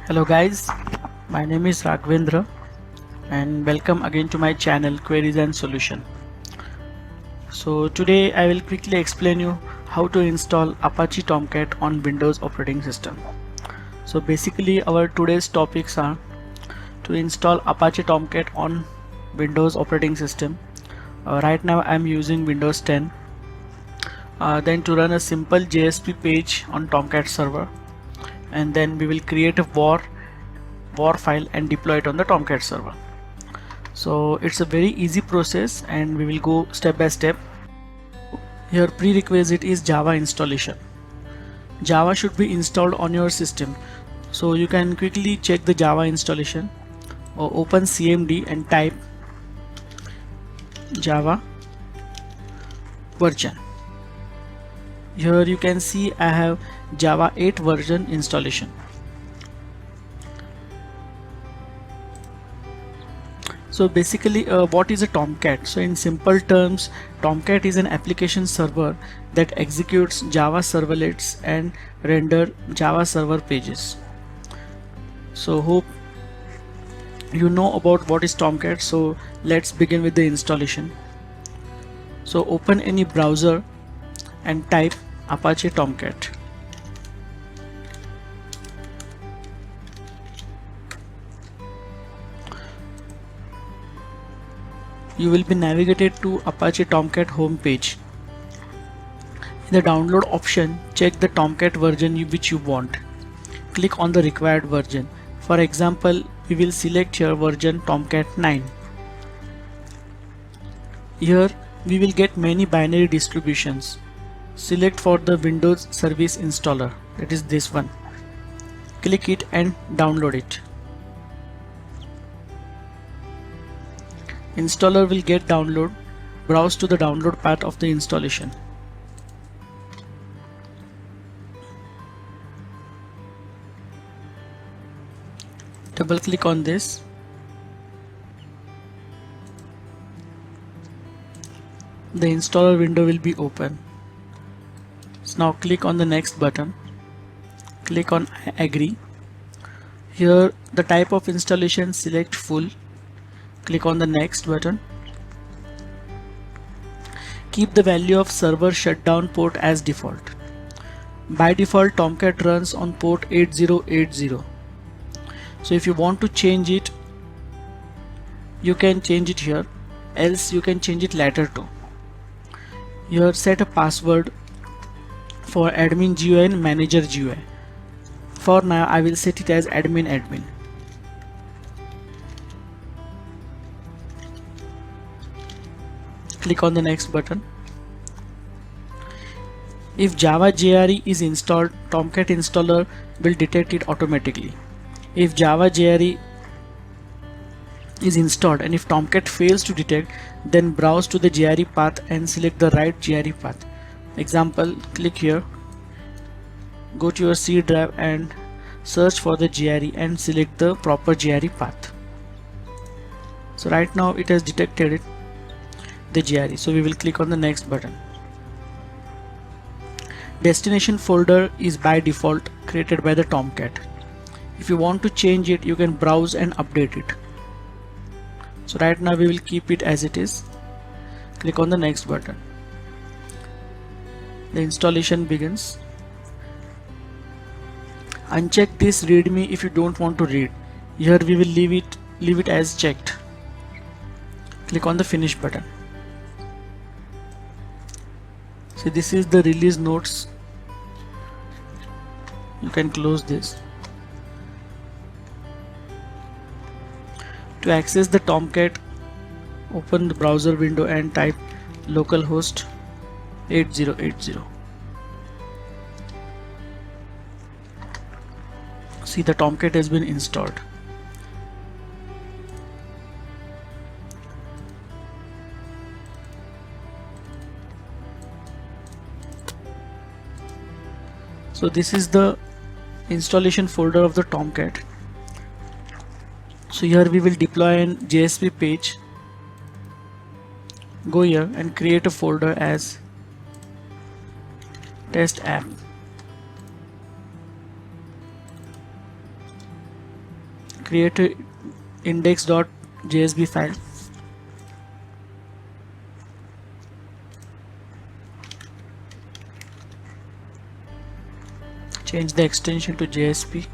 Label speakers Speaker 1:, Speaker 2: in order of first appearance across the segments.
Speaker 1: Hello guys, my name is Raghavendra and welcome again to my channel Queries and Solution. So today I will quickly explain you how to install Apache Tomcat on Windows operating system. So basically our today's topics are to install Apache Tomcat on Windows operating system. Right now I am using Windows 10. Then to run a simple JSP page on Tomcat server, and then we will create a war file and deploy it on the Tomcat server. So it's a very easy process and we will go step by step. Here prerequisite is Java installation. Java should be installed on your system, so you can quickly check the Java installation or open CMD and type Java version. Here you can see I have Java 8 version installation. So basically what is a Tomcat? So in simple terms, Tomcat is an application server that executes Java servlets and render Java server pages. So hope you know about what is Tomcat. So let's begin with the installation. So open any browser and type Apache Tomcat. You will be navigated to Apache Tomcat home page. In the download option, check the Tomcat version which you want. Click on the required version. For example, we will select here version Tomcat 9. Here we will get many binary distributions. Select for the Windows Service Installer, that is this one. Click it and download it. Installer will get download. Browse to the download path of the installation. Double click on this. The installer window will be open. So now click on the next button. Click on agree. Here the type of installation, select full. Click on the next button. Keep the value of server shutdown port as default. By default Tomcat runs on port 8080. So if you want to change it, you can change it here, else you can change it later too. Here set a password for admin GUI and manager GUI. For now I will set it as admin. Click on the next button. If Java JRE is installed, Tomcat installer will detect it automatically. If Java JRE is installed and if Tomcat fails to detect, then browse to the JRE path and select the right JRE path. Example, click here, go to your C drive and search for the JRE and select the proper JRE path. So right now it has detected it, the JRE, so we will click on the next button. Destination folder is by default created by the Tomcat. If you want to change it, you can browse and update it. So right now we will keep it as it is. Click on the next button. The installation begins. Uncheck this readme if you don't want to read. Here we will leave it as checked. Click on the finish button. So this is the release notes. You can close this. To access the Tomcat, open the browser window and type localhost 8080. See, the Tomcat has been installed. So this is the installation folder of the Tomcat. So here we will deploy an JSP page. Go here and create a folder as test app. create a index.jsb file. Change the extension to JSP.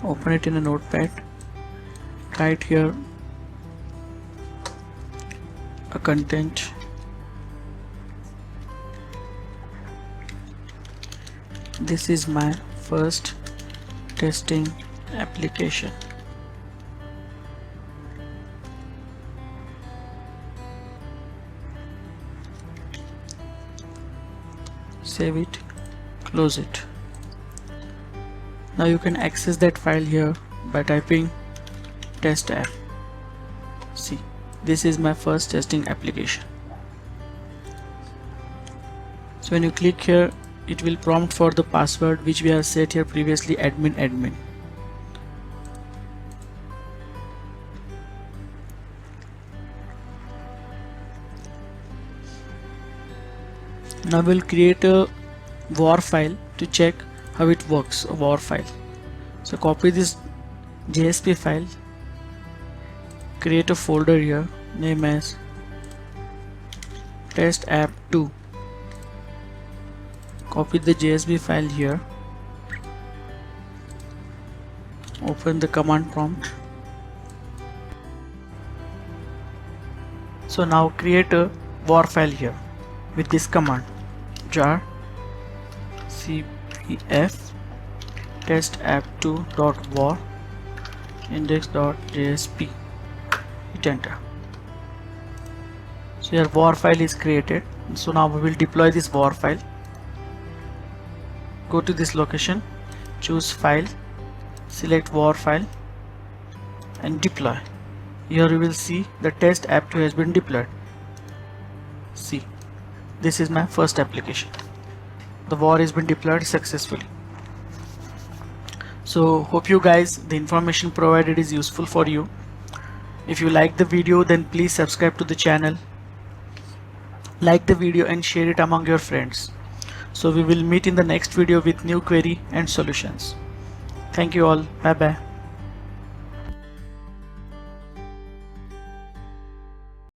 Speaker 1: Open it in a notepad. Write here a content. This is my first testing application. Save it, close it. Now you can access that file here by typing test app. See, this is my first testing application. So when you click here, it will prompt for the password which we have set here previously, admin. Now we'll create a war file to check how it works, a war file. So copy this JSP file, create a folder here, name as test app 2. Copy the JSP file here, open the command prompt. So now create a war file here with this command, jar cpf test app2.war index.jsp. Hit enter. So your war file is created. So now we will deploy this war file. Go to this location, choose file, select war file and deploy. Here you will see the test app2 has been deployed. See, this is my first application. The war has been deployed successfully. So hope you guys the information provided is useful for you. If you like the video, then please subscribe to the channel, like the video and share it among your friends. So we will meet in the next video with new query and solutions. Thank you all. Bye bye.